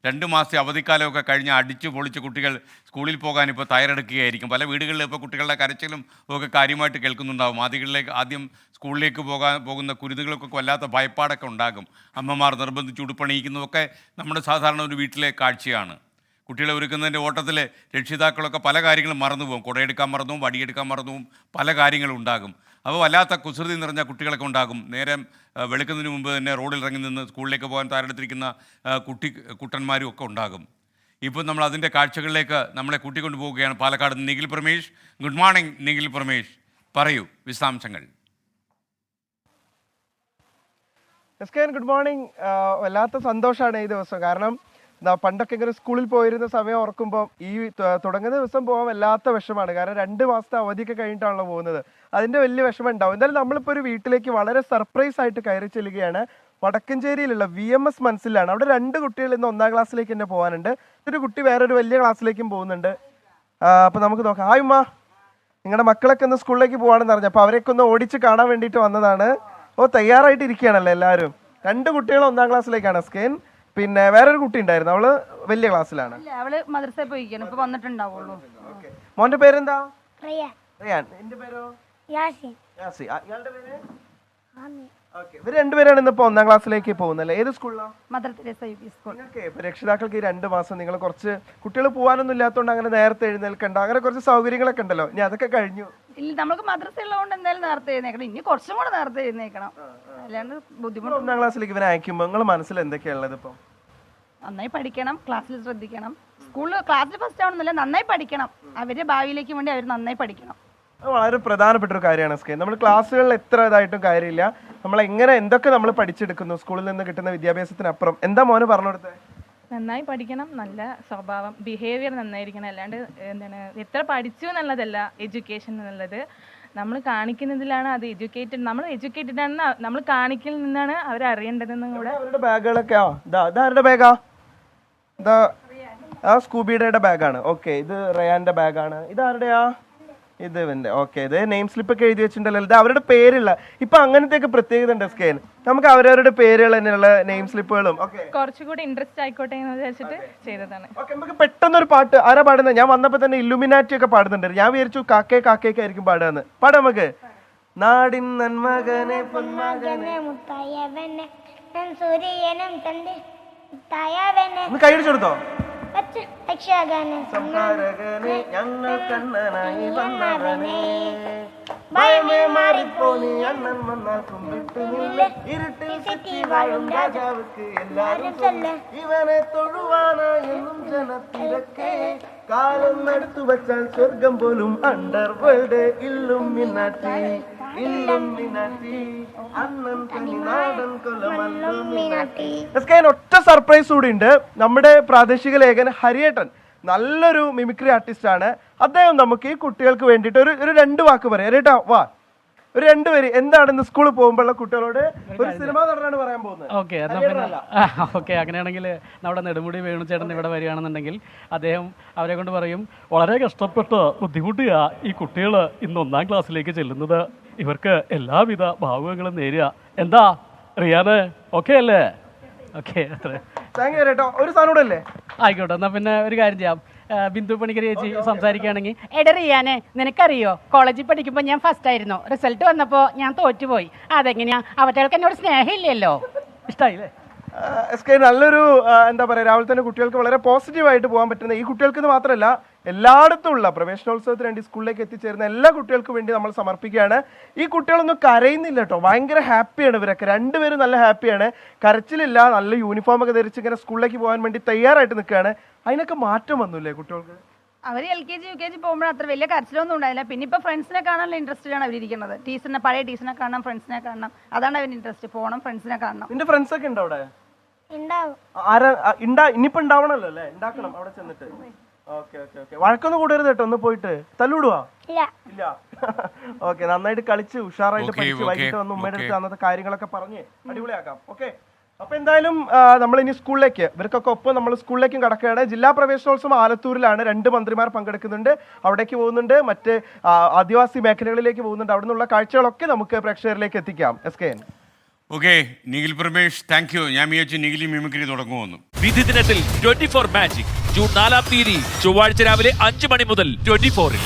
2 മാസത്തെ അവധിക്കാലമൊക്കെ കഴിഞ്ഞ് അടിച്ചു പൊളിച്ച് കുട്ടികൾ സ്കൂളിൽ പോകാൻ ഇപ്പോൾ തയ്യാറെടുക്കുകയായിരിക്കും. പല വീടുകളിൽ ഇപ്പോൾ കുട്ടികളുടെ കരച്ചിലും ഒക്കെ കാര്യമായിട്ട് കേൾക്കുന്നുണ്ടാകും. ആദ്യം സ്കൂളിലേക്ക് പോകുന്ന കുരുന്നുകൾക്കൊക്കെ വല്ലാത്ത ഭയപ്പാടൊക്കെ ഉണ്ടാകും. അമ്മമാർ നിർബന്ധിച്ച് ഉടുപ്പണിയിക്കുന്നതൊക്കെ നമ്മുടെ സാധാരണ ഒരു വീട്ടിലെ കാഴ്ചയാണ്. കുട്ടികളെ ഒരുക്കുന്നതിൻ്റെ ഓട്ടത്തിൽ രക്ഷിതാക്കളൊക്കെ പല കാര്യങ്ങളും മറന്നുപോകും. കുടയെടുക്കാൻ മറന്നും വടിയെടുക്കാൻ മറന്നും പല കാര്യങ്ങളും ഉണ്ടാകും. അപ്പോൾ വല്ലാത്ത കുസൃതി നിറഞ്ഞ കുട്ടികളൊക്കെ ഉണ്ടാകും. നേരം വെളുക്കുന്നതിന് മുമ്പ് തന്നെ റോഡിൽ ഇറങ്ങി നിന്ന് സ്കൂളിലേക്ക് പോകാൻ തയ്യാറെടുത്തിരിക്കുന്ന കുട്ടന്മാരും ഒക്കെ ഉണ്ടാകും. ഇപ്പോൾ നമ്മൾ അതിൻ്റെ കാഴ്ചകളിലേക്ക് നമ്മളെ കൂട്ടിക്കൊണ്ടു പോവുകയാണ്. പാലക്കാട് നിന്ന് നിഖിൽ പ്രമേഷ്. ഗുഡ് മോർണിംഗ് നിഖിൽ പ്രമേഷ്, പറയൂ വിശദാംശങ്ങൾ. Good morning. വല്ലാത്ത സന്തോഷമാണ് ഈ ദിവസം. കാരണം പണ്ടൊക്കെ ഇങ്ങനെ സ്കൂളിൽ പോയിരുന്ന സമയം ഓർക്കുമ്പോൾ ഈ തുടങ്ങുന്ന ദിവസം പോകാൻ വല്ലാത്ത വിഷമാണ്. കാരണം 2 മാസത്തെ അവധിയൊക്കെ കഴിഞ്ഞിട്ടാണല്ലോ പോകുന്നത്. അതിൻ്റെ വലിയ വിഷമം ഉണ്ടാവും. എന്തായാലും നമ്മളിപ്പോൾ ഒരു വീട്ടിലേക്ക് വളരെ സർപ്രൈസ് ആയിട്ട് കയറി ചെല്ലുകയാണ്. വടക്കഞ്ചേരിയിലുള്ള VMS മനസ്സിലാണ്. അവിടെ 2 കുട്ടികൾ ഇന്ന് 1ാം ക്ലാസ്സിലേക്ക് തന്നെ പോകാനുണ്ട്. ഒരു കുട്ടി വേറൊരു വലിയ ക്ലാസ്സിലേക്കും പോകുന്നുണ്ട്. അപ്പോൾ നമുക്ക് നോക്കാം. ഹായ് ഉമ്മ, നിങ്ങളുടെ മക്കളൊക്കെ ഒന്ന് സ്കൂളിലേക്ക് പോകാണെന്ന് അറിഞ്ഞു. അപ്പോൾ അവരെയൊക്കെ ഒന്ന് ഓടിച്ച് കാണാൻ വേണ്ടിയിട്ട് വന്നതാണ്. തയ്യാറായിട്ട് ഇരിക്കുകയാണല്ലേ എല്ലാവരും? 2 കുട്ടികൾ 1ാം ക്ലാസ്സിലേക്കാണ് സ്കെയിൻ. പിന്നെ വേറൊരു കുട്ടി ഉണ്ടായിരുന്നു, അവള് വലിയ ക്ലാസ്സിലാണ്. അവള് മദ്രസയിൽ പോയിക്കാണ്, ഇപ്പൊ വന്നിട്ടുണ്ടാവുള്ളൂ. മോന്റെ പേരെന്താ? റിയാൻ. എന്റെ പേരോ? യാസി. ഇയാളുടെ പേര്? ഇവർ 2 പേരാണ് ഇന്നിപ്പോ 1ാം ക്ലാസ്സിലേക്ക് പോകുന്നല്ലേ? ഏത് സ്കൂളിലാണ്? Mother Teresa UP school. ഇപ്പൊ രക്ഷിതാക്കൾക്ക് ഈ 2 മാസം നിങ്ങൾ കുറച്ച് കുട്ടികൾ പോകാനൊന്നും ഇല്ലാത്തതുകൊണ്ട് അങ്ങനെ നേരത്തെ എഴുന്നേൽക്കണ്ട, അങ്ങനെ കുറച്ച് സൗകര്യങ്ങളൊക്കെ ഉണ്ടല്ലോ. ഇനി അതൊക്കെ കഴിഞ്ഞു. ഇല്ല, നമുക്ക് മദ്രസ ഉള്ളതുകൊണ്ട് എന്തായാലും നേരത്തെ എഴുന്നേക്കണം. ഇനി കുറച്ചും കൂടെ നേരത്തെ എഴുന്നേക്കണം, അല്ലാണ്ട് ബുദ്ധിമുട്ട്. 1ാം ക്ലാസ്സിലേക്ക് ഇവനെ അയക്കുമ്പോൾ നിങ്ങളുടെ മനസ്സിൽ എന്തൊക്കെയുള്ളത്? ഇപ്പൊ നന്നായി പഠിക്കണം, ക്ലാസ്സിൽ ശ്രദ്ധിക്കണം. ക്ലാസ്സിൽ ഫസ്റ്റ് ആവണമെന്നില്ല, നന്നായി പഠിക്കണം. അവരുടെ ഭാവിയിലേക്ക് വേണ്ടി അവർ നന്നായി പഠിക്കണം. വളരെ പ്രധാനപ്പെട്ട ഒരു കാര്യമാണ് സ്കെയിൻ. നമ്മൾ ക്ലാസ്സുകളിൽ എത്ര ഇതായിട്ടും കാര്യമില്ല, നമ്മൾ എങ്ങനെ എന്തൊക്കെ നമ്മൾ പഠിച്ചെടുക്കുന്നു സ്കൂളിൽ നിന്ന് കിട്ടുന്ന വിദ്യാഭ്യാസത്തിനപ്പുറം. എന്താ മോന് പറഞ്ഞു കൊടുത്തത്? നന്നായി പഠിക്കണം, നല്ല സ്വഭാവം, ബിഹേവിയർ നന്നായിരിക്കണം. അല്ലാണ്ട് എന്താണ് എത്ര പഠിച്ചു എന്നുള്ളതല്ല എഡ്യൂക്കേഷൻ എന്നുള്ളത്. നമ്മൾ കാണിക്കുന്നതിലാണ് അത് എഡ്യൂക്കേറ്റഡ്. നമ്മൾ എഡ്യൂക്കേറ്റഡ് ആണെന്ന് നമ്മൾ കാണിക്കൽ നിന്നാണ് അവരറിയേണ്ടതെന്നും കൂടെ. അവരുടെ ബാഗുകളൊക്കെ ഇതാരുടെ ബാഗാ? ഇതാ സ്കൂബിയുടെ ബാഗാണ്. ഓക്കെ, ഇത് റയാന്റെ ബാഗാണ്. ഇതാരുടെയാ? ഇത് ഇവന്റെ. ഓക്കെ, ഇത് നെയിം സ്ലിപ്പ് ഒക്കെ എഴുതി വെച്ചിട്ടുണ്ടല്ലോ. ഇത് അവരുടെ പേരുള്ള. ഇപ്പൊ അങ്ങനത്തെ പ്രത്യേകത ഉണ്ട് സ്കെയിൻ. നമുക്ക് അവരവരുടെ പേരുകൾ തന്നെയുള്ള നെയിം സ്ലിപ്പുകളും കുറച്ചുകൂടി ഇൻട്രസ്റ്റ് ആയിക്കോട്ടെ എന്ന് വിചാരിച്ചിട്ട് ചെയ്തതാണ്. ഓക്കെ, നമുക്ക് പെട്ടെന്നൊരു പാട്ട് ആരാ പാടുന്നത്? ഞാൻ വന്നപ്പോ തന്നെ ഇല്ലുമിനാറ്റി ഒക്കെ പാടുന്നുണ്ട്. ഞാൻ വിചാരിച്ചു കാക്കേക്ക് ആയിരിക്കും പാടുകയെന്ന്. പാടാം നമുക്ക്. നാടിൻ നന്മകനെ പൊന്മകനെ മുത്തായവനെ സൂര്യനും തന്റെ മുത്തായവനെ. ഒന്ന് കൈയടിച്ചെടുത്തോ? ഞങ്ങൾ കണ്ണനായി വന്നവനെ ഭയമേ മാറിപ്പോ നീ അണ്ണൻ വന്നാൽ കുമ്പിട്ടുമില്ല ഇരുട്ടിൽ സിറ്റി വാഴും രാജാവുക്ക് എല്ലാരും ചൊല്ല ഇവനെ തൊഴുവാനായെന്നും ജനത്തിരക്കെ കാലം എടുത്തു വച്ചാൽ സ്വർഗം പോലും അണ്ടർ വേൾഡ് ഇല്ലുമിനാറ്റി ഒറ്റ സർപ്രൈസ് കൂടി ഉണ്ട്. നമ്മുടെ പ്രാദേശിക ലേഖൻ ഹരിയേട്ടൻ നല്ലൊരു മിമിക്രി ആർട്ടിസ്റ്റ് ആണ്. അദ്ദേഹം നമുക്ക് ഈ കുട്ടികൾക്ക് വേണ്ടിയിട്ട് ഒരു 2 വാക്ക് പറയാം. ഹരിയേട്ടാ വാ, ഒരു 2 പേര് എന്താണ് സ്കൂളിൽ പോകുമ്പോഴുള്ള കുട്ടികളോട് ഒരു സിനിമ നടനാണ് പറയാൻ പോകുന്നത്. ഓക്കെ അങ്ങനെയാണെങ്കിൽ നമ്മുടെ നെടുമുടി വേണുചേട്ടൻ ഇവിടെ വരികയാണെന്നുണ്ടെങ്കിൽ അദ്ദേഹം അവരെ കൊണ്ട് പറയും, വളരെ കഷ്ടപ്പെട്ട് ബുദ്ധിമുട്ടിയ ഈ കുട്ടികൾ ഇന്ന് 1ാം ക്ലാസ്സിലേക്ക് ചെല്ലുന്നത്, ഇവർക്ക് എല്ലാവിധ ഭാവുകങ്ങളും നേരുക. എന്താ റിയാന് ഓക്കെ അല്ലേ? ഓക്കെ, ഒരു സാധനം അല്ലേ? ആയിക്കോട്ടെ. എന്നാ പിന്നെ ഒരു കാര്യം ചെയ്യാം, ബിന്ദു പണിക്കരി ചേച്ചി സംസാരിക്കുകയാണെങ്കിൽ. റിയാനെ, നിനക്കറിയോ കോളേജിൽ പഠിക്കുമ്പോൾ ഞാൻ ഫസ്റ്റ് ആയിരുന്നു. റിസൾട്ട് വന്നപ്പോൾ ഞാൻ തോറ്റുപോയി. അതെങ്ങനെയാ? അവറ്റകൾക്ക് എന്നോട് സ്നേഹമില്ലല്ലോ. ഇഷ്ടമായില്ലേ? നല്ലൊരു എന്താ പറയുക, രാവിലെ തന്നെ കുട്ടികൾക്ക് വളരെ പോസിറ്റീവായിട്ട് പോകാൻ പറ്റുന്ന, ഈ കുട്ടികൾക്ക് മാത്രമല്ല എല്ലായിടത്തും ഉള്ള പ്രവേശനോത്സവത്തിന് വേണ്ടി സ്കൂളിലേക്ക് എത്തിച്ചേരുന്ന എല്ലാ കുട്ടികൾക്കും വേണ്ടി നമ്മൾ സമർപ്പിക്കുകയാണ്. ഈ കുട്ടികളൊന്നും കരയുന്നില്ല കേട്ടോ, ഭയങ്കര ഹാപ്പിയാണ് ഇവരൊക്കെ. 2 പേരും നല്ല ഹാപ്പിയാണ്, കരച്ചിലില്ല. നല്ല യൂണിഫോം ഒക്കെ ധരിച്ച് ഇങ്ങനെ സ്കൂളിലേക്ക് പോകാൻ വേണ്ടി തയ്യാറായിട്ട് നിൽക്കുകയാണ്. അതിനൊക്കെ മാറ്റം വന്നില്ലേ കുട്ടികൾക്ക്? അവർ LKG UKG പോകുമ്പോൾ അത്ര വലിയ കരച്ചിലൊന്നും ഉണ്ടായില്ല. പിന്നെ ഇപ്പൊ ഫ്രണ്ട്സിനെ കാണാനുള്ള ഇൻട്രസ്റ്റിലാണ് അവരിയ്ക്കുന്നത്. ടീച്ചറിനെ, പഴയ ടീച്ചറിനെ കാണണം, ഫ്രണ്ട്സിനെ കാണണം, അതാണ് അവരുടെ ഇൻട്രസ്റ്റ്. പോകണം, ഫ്രണ്ട്സിനെ കാണണം. നിന്റെ ഫ്രണ്ട്സ് ഒക്കെ ഉണ്ടോ അവിടെ? ഇനിയിപ്പോ ഉണ്ടാവണല്ലോ അല്ലേ? ഉണ്ടാക്കണം അവിടെ ചെന്നിട്ട്. ഓക്കെ. വഴക്കൊന്നും കൂടരുത് കേട്ടോ, ഒന്ന് പോയിട്ട് തല്ലൂടുവാ? ഇല്ല. ഓക്കെ, നന്നായിട്ട് കളിച്ച് ഉഷാറായിട്ട് പഠിച്ച് വൈകിട്ട് വന്ന് ഉമ്മയുടെ അടുത്ത് അന്നത്തെ കാര്യങ്ങളൊക്കെ പറഞ്ഞ് അടിപൊളിയാക്കാം. ഓക്കെ, അപ്പൊ എന്തായാലും നമ്മൾ ഇനി സ്കൂളിലേക്ക്, ഇവർക്കൊക്കെ ഒപ്പം നമ്മൾ സ്കൂളിലേക്കും കടക്കുകയാണ്. ജില്ലാ പ്രവേശനോത്സവം ആലത്തൂരിലാണ്. 2 മന്ത്രിമാർ പങ്കെടുക്കുന്നുണ്ട്, അവിടേക്ക് പോകുന്നുണ്ട്. മറ്റ് ആദിവാസി മേഖലകളിലേക്ക് പോകുന്നുണ്ട്. അവിടെ നിന്നുള്ള കാഴ്ചകളൊക്കെ നമുക്ക് പ്രേക്ഷകരിലേക്ക് എത്തിക്കാം. SKN. Okay, Nikhil Pramesh, thank you. ഞാൻ വിചാരിച്ചു നിഖിലി മിമിക്രി തുടങ്ങുമെന്നും. വിധി ദിനത്തിൽ 24 മാജിക് ജൂൺ 4 ചൊവ്വാഴ്ച രാവിലെ 5 മണി മുതൽ 24-ൽ.